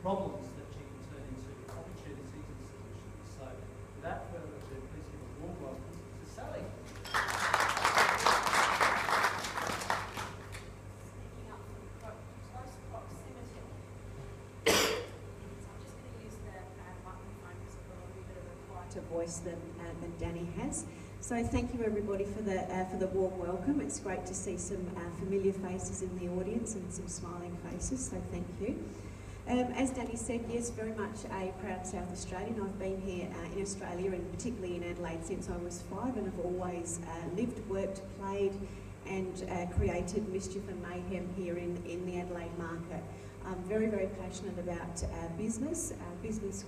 problems that you can turn into opportunities and solutions. So without further ado, please give a warm welcome to Sally. Speaking up from close proximity. So I'm just going to use the microphone because I've got a little bit of a quieter voice than Danny has. So thank you everybody for the warm welcome. It's great to see some familiar faces in the audience and some smiling faces, so thank you. As Danny said, yes, very much a proud South Australian. I've been here in Australia and particularly in Adelaide since I was 5, and have always lived, worked, played and created mischief and mayhem here in the Adelaide market. I'm very, very passionate about business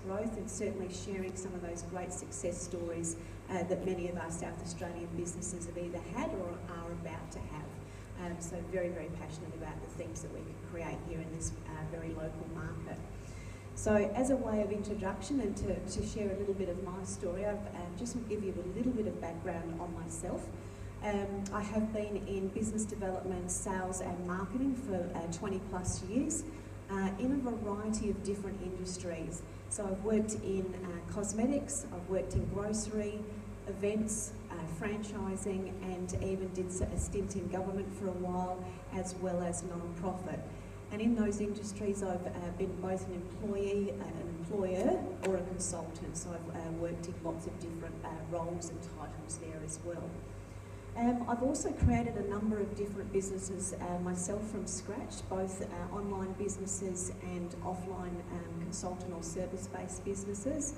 growth, and certainly sharing some of those great success stories that many of our South Australian businesses have either had or are about to have. So very, very passionate about the things that we can create here in this very local market. So as a way of introduction and to share a little bit of my story, I've just will give you a little bit of background on myself. I have been in business development, sales and marketing for 20 plus years in a variety of different industries. So I've worked in cosmetics, I've worked in grocery, events, franchising, and even did a stint in government for a while, as well as non-profit. And in those industries I've been both an employee, an employer or a consultant, so I've worked in lots of different roles and titles there as well. I've also created a number of different businesses myself from scratch, both online businesses and offline consultant or service-based businesses,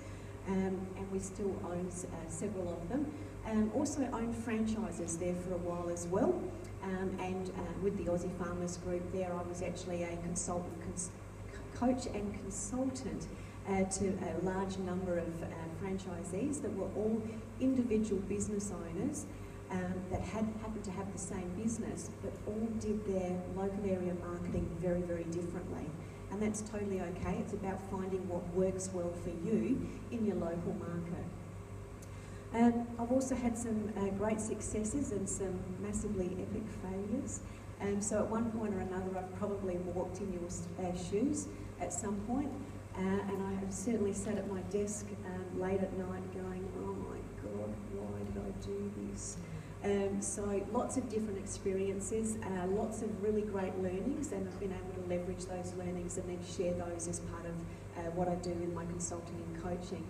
and we still own several of them. Also owned franchises there for a while as well, and with the Aussie Farmers Group there, I was actually a coach and consultant to a large number of franchisees that were all individual business owners that happened to have the same business, but all did their local area marketing very, very differently. And that's totally okay. It's about finding what works well for you in your local market. I've also had some great successes and some massively epic failures. So at one point or another, I've probably walked in your shoes at some point, and I have certainly sat at my desk late at night going, oh my God, why did I do this? So lots of different experiences, lots of really great learnings, and I've been able to leverage those learnings and then share those as part of what I do in my consulting and coaching.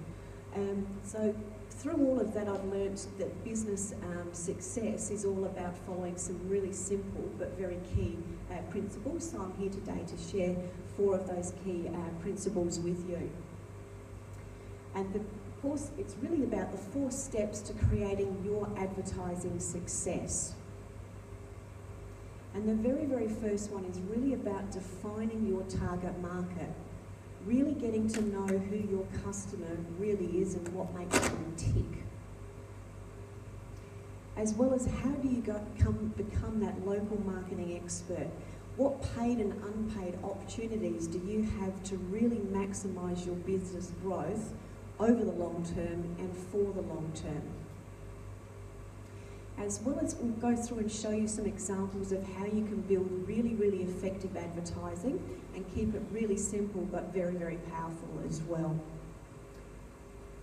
So through all of that, I've learnt that business success is all about following some really simple but very key principles. So I'm here today to share 4 of those key principles with you. And it's really about the 4 steps to creating your advertising success. And the very, very first one is really about defining your target market. Really getting to know who your customer really is and what makes them tick. As well as how do you become that local marketing expert? What paid and unpaid opportunities do you have to really maximise your business growth over the long term and for the long term? As well as we'll go through and show you some examples of how you can build really, really effective advertising and keep it really simple but very, very powerful as well.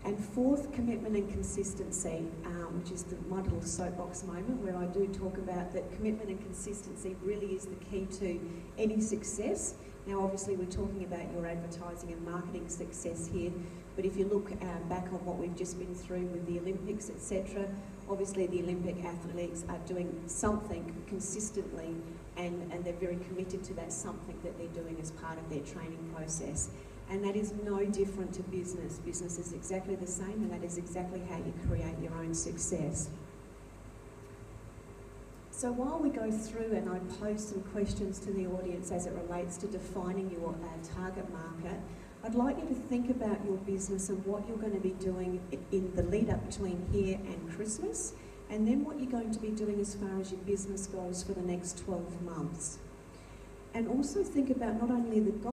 And 4th, commitment and consistency, which is my little soapbox moment where I do talk about that commitment and consistency really is the key to any success. Now obviously we're talking about your advertising and marketing success here, but if you look back on what we've just been through with the Olympics, etc., obviously the Olympic athletes are doing something consistently, and they're very committed to that something that they're doing as part of their training process. And that is no different to business. Business is exactly the same, and that is exactly how you create your own success. So while we go through and I pose some questions to the audience as it relates to defining your target market, I'd like you to think about your business and what you're going to be doing in the lead up between here and Christmas, and then what you're going to be doing as far as your business goes for the next 12 months. And also think about not only the